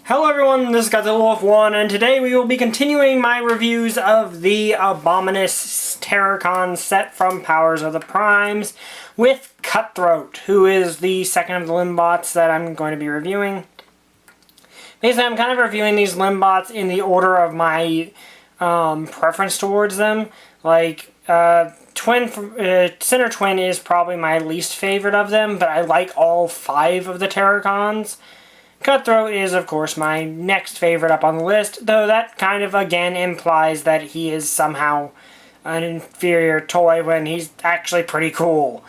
Hello everyone, this is Wolf1, and today we will be continuing my reviews of the Abominous Terrorcon set from Powers of the Primes with Cutthroat, who is the second of the Limbots that I'm going to be reviewing. Basically, I'm kind of reviewing these Limbots in the order of my preference towards them. Like, Center Twin is probably my least favorite of them, but I like all 5 of the Terrorcons. Cutthroat is, of course, my next favorite up on the list, though that kind of, again, implies that he is somehow an inferior toy when he's actually pretty cool.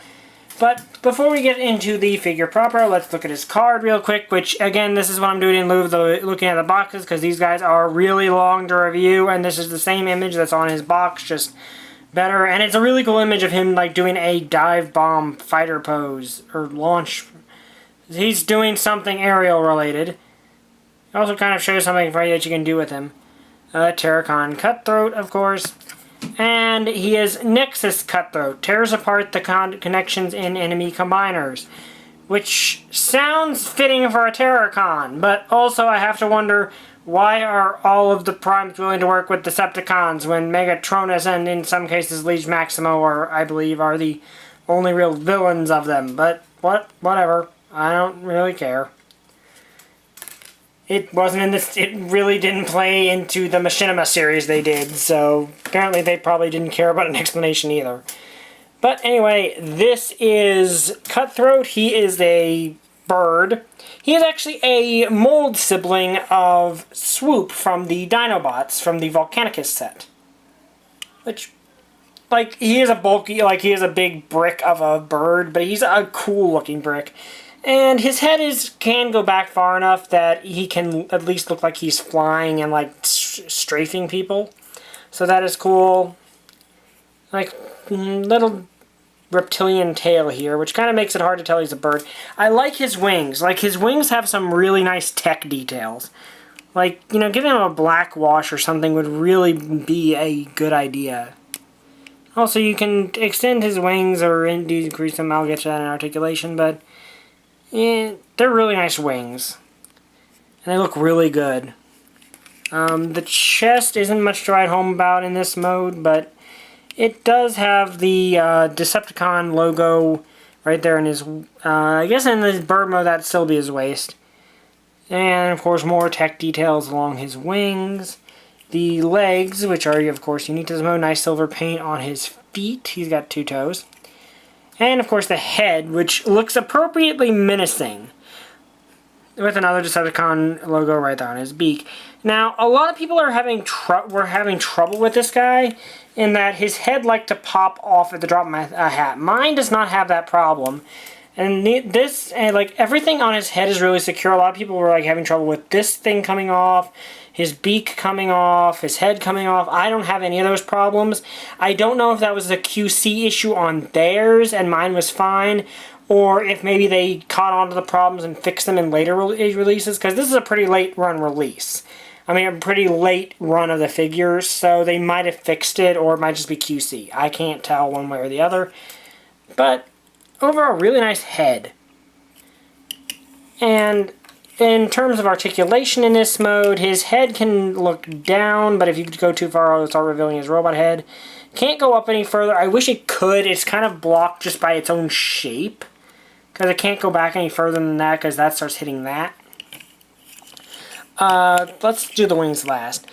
But before we get into the figure proper, let's look at his card real quick, which, again, this is what I'm doing in lieu of looking at the boxes, because these guys are really long to review, and this is the same image that's on his box, just better. And it's a really cool image of him, like, doing a dive bomb fighter pose, or launch. He's doing something aerial related. It also kind of shows something funny that you can do with him. Terrorcon Cutthroat, of course. And he is Nexus Cutthroat. Tears apart the connections in enemy combiners. Which sounds fitting for a Terrorcon. But also I have to wonder, why are all of the Primes willing to work with Decepticons when Megatronus and in some cases Liege Maximo I believe are the only real villains of them. But whatever. I don't really care. It wasn't in this. It really didn't play into the Machinima series they did, so apparently they probably didn't care about an explanation either. But anyway, this is Cutthroat. He is a bird. He is actually a mold sibling of Swoop from the Dinobots from the Volcanicus set. Which, like, he is a bulky, like, he is a big brick of a bird, but he's a cool looking brick. And his head can go back far enough that he can at least look like he's flying and, like, strafing people. So that is cool. Like, little reptilian tail here, which kind of makes it hard to tell he's a bird. I like his wings. Like, his wings have some really nice tech details. Like, you know, giving him a black wash or something would really be a good idea. Also, you can extend his wings or decrease them. I'll get to that in articulation, but yeah, they're really nice wings. And they look really good. The chest isn't much to write home about in this mode, but it does have the Decepticon logo right there in his, I guess in the bird mode that'd still be his waist. And of course more tech details along his wings. The legs, which are of course unique to this mode, nice silver paint on his feet. He's got 2 toes. And, of course, the head, which looks appropriately menacing, with another Decepticon logo right there on his beak. Now, a lot of people are having trouble with this guy, in that his head liked to pop off at the drop of a hat. Mine does not have that problem. And like, everything on his head is really secure. A lot of people were, like, having trouble with this thing coming off, his beak coming off, his head coming off. I don't have any of those problems. I don't know if that was a QC issue on theirs and mine was fine, or if maybe they caught on to the problems and fixed them in later releases, because this is a pretty late run release. I mean, a pretty late run of the figures, so they might have fixed it, or it might just be QC. I can't tell one way or the other. But overall, really nice head. And in terms of articulation in this mode, his head can look down, but if you go too far, it'll start revealing his robot head. Can't go up any further. I wish it could. It's kind of blocked just by its own shape, because it can't go back any further than that, because that starts hitting that. Let's do the wings last.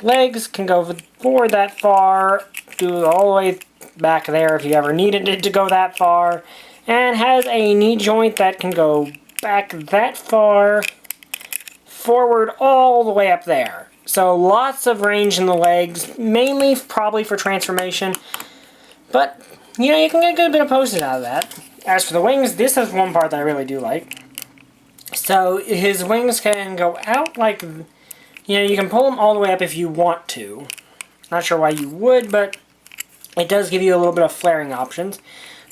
Legs can go forward that far, do it all the way back there if you ever needed it to go that far, and has a knee joint that can go back that far, forward all the way up there. So lots of range in the legs, mainly probably for transformation, but you know, you can get a good bit of poses out of that. As for the wings, this is one part that I really do like. So his wings can go out like, you know, you can pull them all the way up if you want to. Not sure why you would, but it does give you a little bit of flaring options.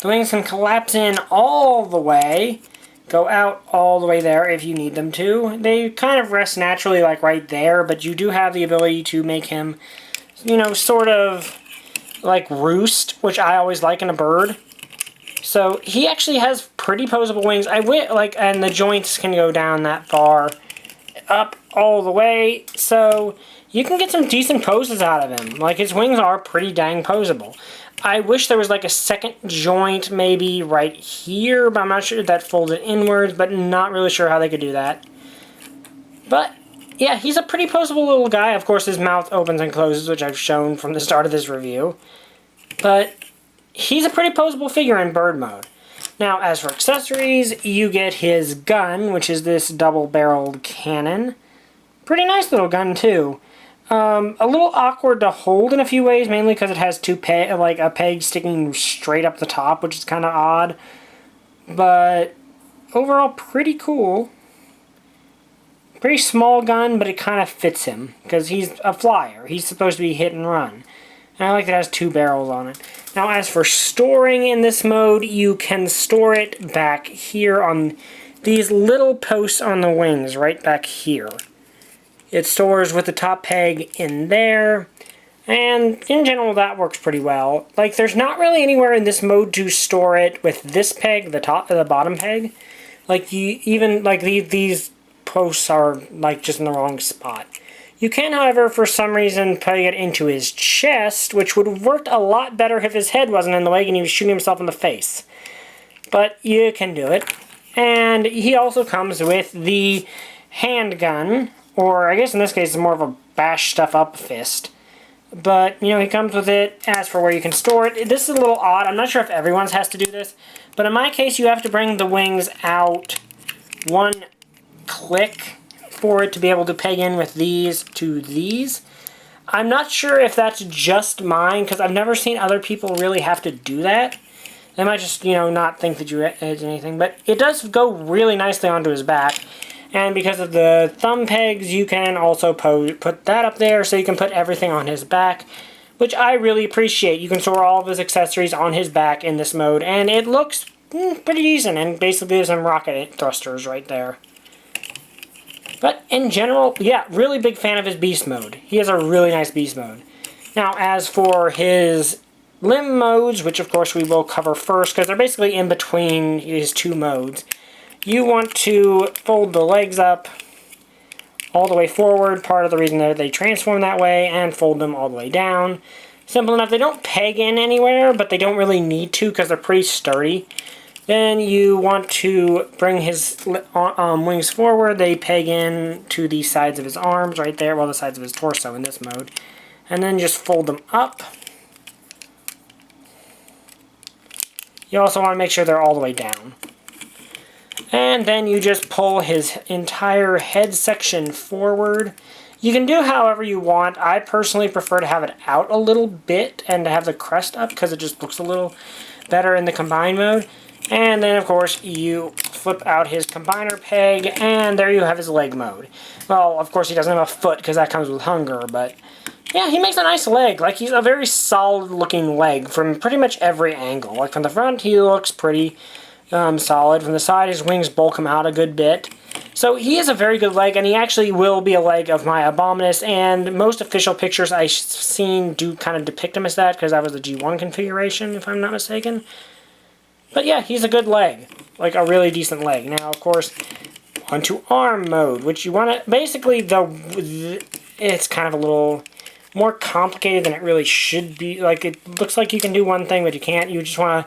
The wings can collapse in all the way, go out all the way there if you need them to. They kind of rest naturally, like right there, but you do have the ability to make him, you know, sort of like roost, which I always like in a bird. So he actually has pretty posable wings. And the joints can go down that far up all the way, so you can get some decent poses out of him. Like, his wings are pretty dang poseable. I wish there was like a second joint maybe right here, but I'm not sure if that folded inwards, but not really sure how they could do that. But yeah, he's a pretty poseable little guy. Of course, his mouth opens and closes, which I've shown from the start of this review. But he's a pretty poseable figure in bird mode. Now, as for accessories, you get his gun, which is this double-barreled cannon. Pretty nice little gun, too. A little awkward to hold in a few ways, mainly because it has a peg sticking straight up the top, which is kind of odd. But overall, pretty cool. Pretty small gun, but it kind of fits him, because he's a flyer. He's supposed to be hit and run. And I like that it has 2 barrels on it. Now, as for storing in this mode, you can store it back here on these little posts on the wings, right back here. It stores with the top peg in there, and in general that works pretty well. Like, there's not really anywhere in this mode to store it with this peg, the bottom peg. Like, these posts are like just in the wrong spot. You can, however, for some reason peg it into his chest, which would have worked a lot better if his head wasn't in the way and he was shooting himself in the face. But you can do it. And he also comes with the handgun, or I guess in this case it's more of a bash stuff up fist. But, you know, he comes with it. As for where you can store it, this is a little odd. I'm not sure if everyone's has to do this, but in my case you have to bring the wings out one click for it to be able to peg in with these to these. I'm not sure if that's just mine, because I've never seen other people really have to do that. They might just, you know, not think that you did anything, but it does go really nicely onto his back. And because of the thumb pegs, you can also put that up there, so you can put everything on his back, which I really appreciate. You can store all of his accessories on his back in this mode, and it looks pretty decent, and basically there's some rocket thrusters right there. But in general, yeah, really big fan of his beast mode. He has a really nice beast mode. Now, as for his limb modes, which of course we will cover first, because they're basically in between his 2 modes, you want to fold the legs up all the way forward, part of the reason that they transform that way, and fold them all the way down. Simple enough. They don't peg in anywhere, but they don't really need to because they're pretty sturdy. Then you want to bring his wings forward. They peg in to the sides of his arms right there, well, the sides of his torso in this mode. And then just fold them up. You also want to make sure they're all the way down. And then you just pull his entire head section forward. You can do however you want. I personally prefer to have it out a little bit and to have the crest up because it just looks a little better in the combine mode. And then, of course, you flip out his combiner peg, and there you have his leg mode. Well, of course, he doesn't have a foot, because that comes with hunger, but yeah, he makes a nice leg. Like, he's a very solid-looking leg from pretty much every angle. Like, from the front, he looks pretty solid. From the side, his wings bulk him out a good bit. So he is a very good leg, and he actually will be a leg of my Abominus, and most official pictures I've seen do kind of depict him as that, because that was the G1 configuration, if I'm not mistaken. But yeah, he's a good leg. Like, a really decent leg. Now, of course, onto arm mode, which you want to... Basically, it's kind of a little more complicated than it really should be. Like, it looks like you can do one thing, but you can't. You just want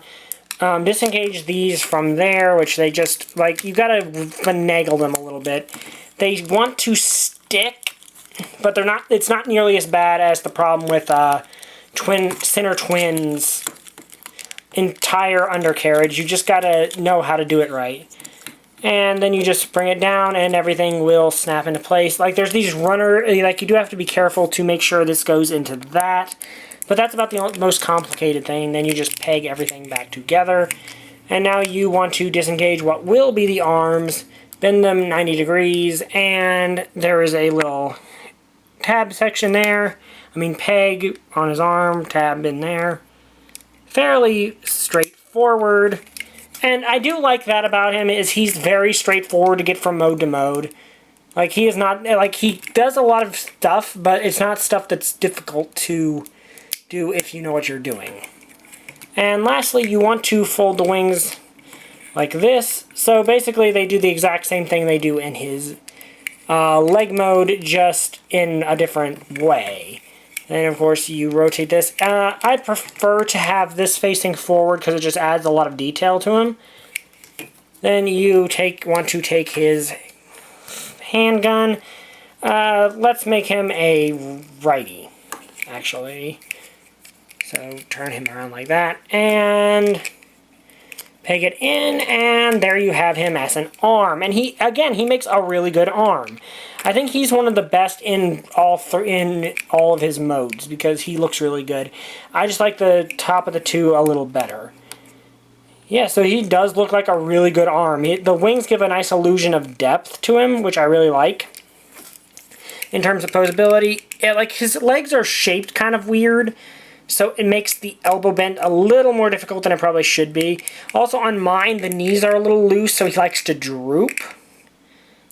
to disengage these from there, which they just... Like, you gotta finagle them a little bit. They want to stick, but they're not... It's not nearly as bad as the problem with Center Twins' entire undercarriage. You just gotta know how to do it right. And then you just bring it down and everything will snap into place. Like, there's these like, you do have to be careful to make sure this goes into that. But that's about the most complicated thing. Then you just peg everything back together. And now you want to disengage what will be the arms, bend them 90 degrees, and there is a little tab section there. Peg on his arm, tab in there. Fairly straightforward, and I do like that about him is he's very straightforward to get from mode to mode. Like, he is not, like, he does a lot of stuff, but it's not stuff that's difficult to do if you know what you're doing. And lastly, you want to fold the wings like this. So basically they do the exact same thing they do in his leg mode, just in a different way. And of course you rotate this. I prefer to have this facing forward because it just adds a lot of detail to him. Then you want to take his handgun. Let's make him a righty, actually. So turn him around like that, and peg it in, and there you have him as an arm. And he makes a really good arm. I think he's one of the best in all of his modes because he looks really good. I just like the top of the two a little better. Yeah, so he does look like a really good arm. The wings give a nice illusion of depth to him, which I really like. In terms of posability, like his legs are shaped kind of weird, so it makes the elbow bend a little more difficult than it probably should be. Also on mine, the knees are a little loose, so he likes to droop,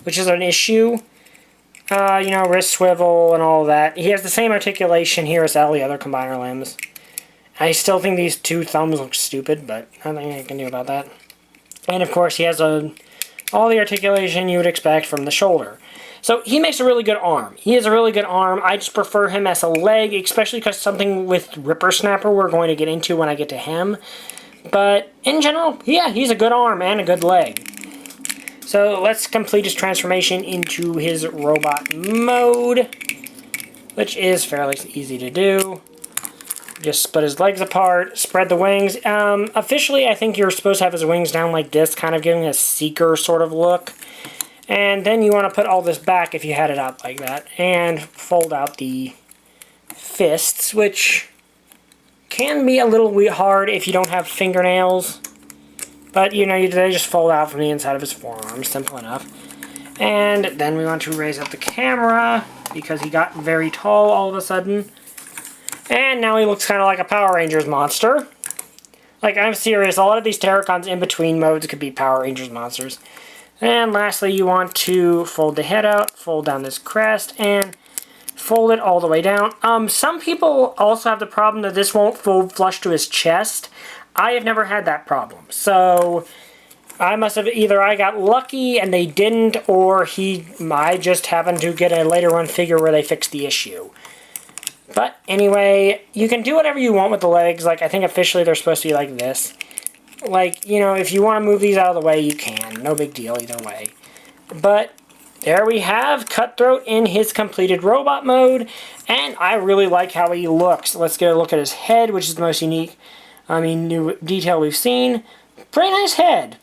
which is an issue. You know, wrist swivel and all that. He has the same articulation here as all the other combiner limbs. I still think these two thumbs look stupid, but nothing I can do about that. And of course, he has all the articulation you would expect from the shoulder. So he makes a really good arm. He has a really good arm. I just prefer him as a leg, especially because something with Ripper Snapper we're going to get into when I get to him. But in general, yeah, he's a good arm and a good leg. So let's complete his transformation into his robot mode, which is fairly easy to do. Just split his legs apart, spread the wings. Officially, I think you're supposed to have his wings down like this, kind of giving a Seeker sort of look. And then you want to put all this back if you had it out like that, and fold out the fists, which can be a little hard if you don't have fingernails. But, you know, they just fold out from the inside of his forearm. Simple enough. And then we want to raise up the camera, because he got very tall all of a sudden. And now he looks kind of like a Power Rangers monster. Like, I'm serious, a lot of these Terrorcons in between modes could be Power Rangers monsters. And lastly, you want to fold the head out, fold down this crest, and fold it all the way down. Some people also have the problem that this won't fold flush to his chest. I have never had that problem. So I must have either I got lucky and they didn't, or I just happened to get a later run figure where they fixed the issue. But anyway, you can do whatever you want with the legs. Like, I think officially they're supposed to be like this. Like, you know, if you want to move these out of the way, you can. No big deal either way. But there we have Cutthroat in his completed robot mode. And I really like how he looks. Let's get a look at his head, which is the most unique, new detail we've seen. Pretty nice head.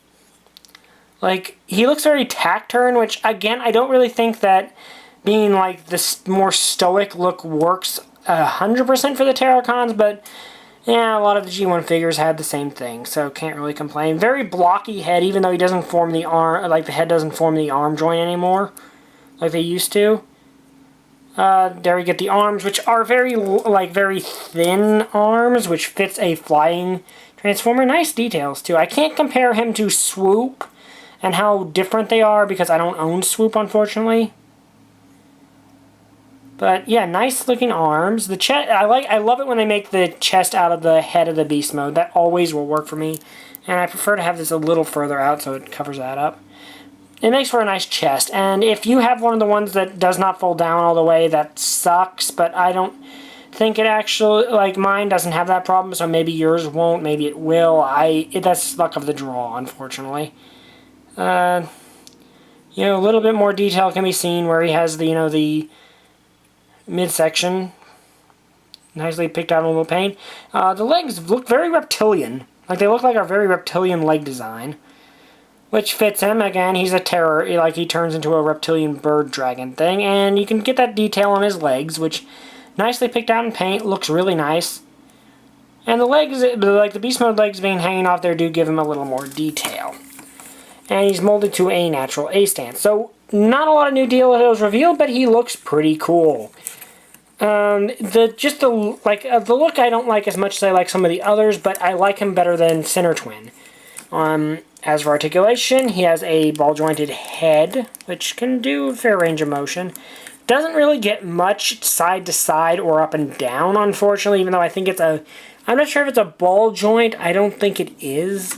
Like, he looks very taciturn, which, again, I don't really think that being, like, this more stoic look works 100% for the Terrorcons, but yeah, a lot of the G1 figures had the same thing, so can't really complain. Very blocky head, even though he doesn't form the arm, like the head doesn't form the arm joint anymore, like they used to. There we get the arms, which are very thin arms, which fits a flying Transformer. Nice details, too. I can't compare him to Swoop and how different they are, because I don't own Swoop, unfortunately. But yeah, nice looking arms. The chest, I love it when they make the chest out of the head of the beast mode. That always will work for me. And I prefer to have this a little further out so it covers that up. It makes for a nice chest. And if you have one of the ones that does not fold down all the way, that sucks. But I don't think it actually, like mine doesn't have that problem, so maybe yours won't, maybe it will. That's luck of the draw, unfortunately. A little bit more detail can be seen where he has the midsection, nicely picked out in a little paint. The legs look very reptilian. Like, they look like a very reptilian leg design, which fits him. Again, he's a terror, like he turns into a reptilian bird dragon thing, and you can get that detail on his legs, which nicely picked out in paint, looks really nice. And the legs, like the beast mode legs being hanging off there, do give him a little more detail. And he's molded to a natural A stance. So, not a lot of new details revealed, but he looks pretty cool. The look I don't like as much as I like some of the others, but I like him better than Center Twin. As for articulation, he has a ball-jointed head, which can do a fair range of motion. Doesn't really get much side to side or up and down, unfortunately, even though I think I'm not sure if it's a ball joint. I don't think it is.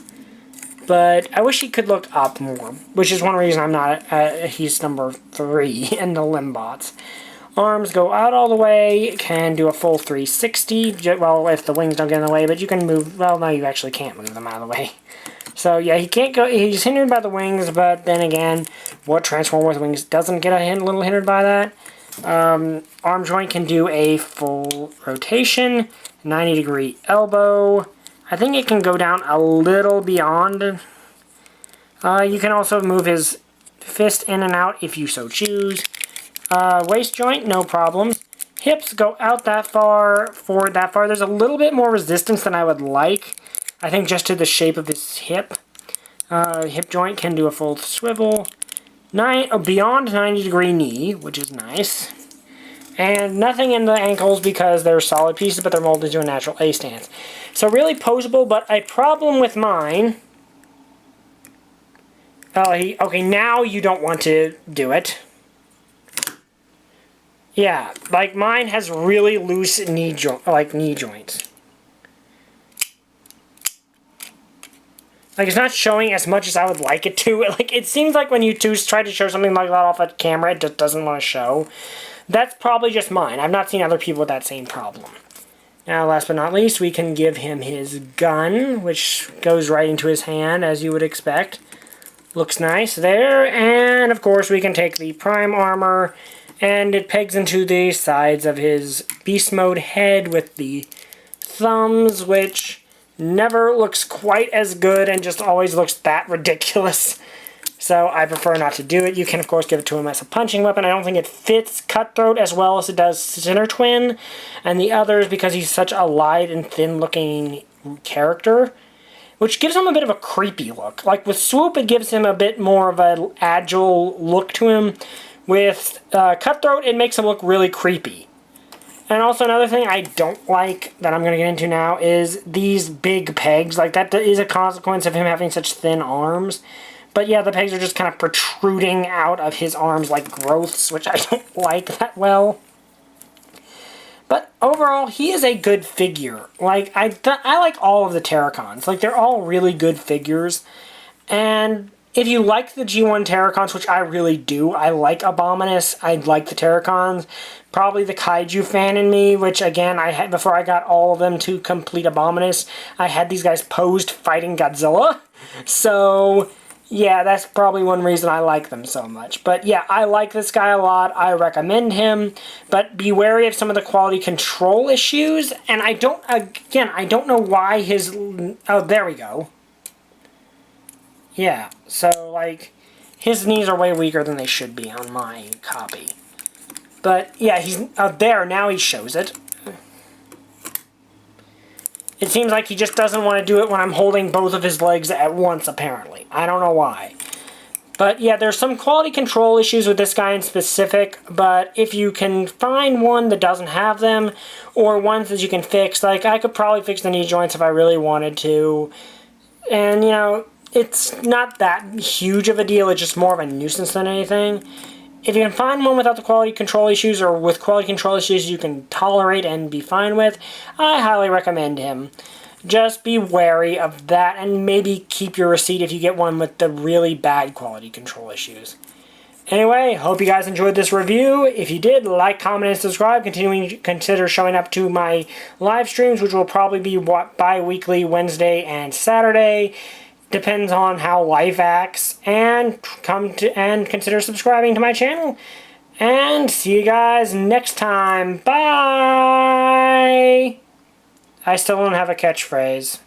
But I wish he could look up more, which is one reason I'm not, he's number 3 in the Limbots. Arms go out all the way, can do a full 360, well, if the wings don't get in the way, but you can move, well, no, you actually can't move them out of the way. So, yeah, he can't go, he's hindered by the wings, but then again, what Transformer with wings doesn't get a little hindered by that? Arm joint can do a full rotation, 90-degree elbow. I think it can go down a little beyond. You can also move his fist in and out if you so choose. Waist joint, no problems. Hips go out that far, forward that far. There's a little bit more resistance than I would like. I think just to the shape of his hip. Hip joint can do a full swivel. Beyond 90-degree knee, which is nice. And nothing in the ankles because they're solid pieces, but they're molded to a natural A stance. So really poseable, but a problem with mine... okay, now you don't want to do it. Yeah, like mine has really loose knee joints. Like, it's not showing as much as I would like it to. Like, it seems like when you try to show something like that off a camera, it just doesn't want to show. That's probably just mine. I've not seen other people with that same problem. Now, last but not least, we can give him his gun, which goes right into his hand, as you would expect. Looks nice there. And, of course, we can take the Prime armor, and it pegs into the sides of his Beast Mode head with the thumbs, which never looks quite as good and just always looks that ridiculous. So I prefer not to do it. You can, of course, give it to him as a punching weapon. I don't think it fits Cutthroat as well as it does Sinner Twin and the others because he's such a light and thin-looking character, which gives him a bit of a creepy look. Like with Swoop, it gives him a bit more of an agile look to him. With Cutthroat, it makes him look really creepy. And also another thing I don't like that I'm going to get into now is these big pegs. Like, that is a consequence of him having such thin arms. But yeah, the pegs are just kind of protruding out of his arms like growths, which I don't like that well. But overall, he is a good figure. Like, I like all of the Terrorcons. Like, they're all really good figures. And if you like the G1 Terrorcons, which I really do, I like Abominus, I like the Terrorcons. Probably the Kaiju fan in me, which again, I had before I got all of them to complete Abominus, I had these guys posed fighting Godzilla. So, yeah, that's probably one reason I like them so much. But yeah, I like this guy a lot. I recommend him. But be wary of some of the quality control issues. And I don't know why his... Oh, there we go. Yeah, so, like, his knees are way weaker than they should be on my copy. But, yeah, he's there, now he shows it. It seems like he just doesn't want to do it when I'm holding both of his legs at once, apparently. I don't know why. But, yeah, there's some quality control issues with this guy in specific, but if you can find one that doesn't have them, or ones that you can fix, like, I could probably fix the knee joints if I really wanted to, and, you know, it's not that huge of a deal, it's just more of a nuisance than anything. If you can find one without the quality control issues, or with quality control issues you can tolerate and be fine with, I highly recommend him. Just be wary of that, and maybe keep your receipt if you get one with the really bad quality control issues. Anyway, hope you guys enjoyed this review. If you did, like, comment, and subscribe. Consider showing up to my live streams, which will probably be bi-weekly Wednesday and Saturday. Depends on how life acts, and consider subscribing to my channel. And see you guys next time. Bye! I still don't have a catchphrase.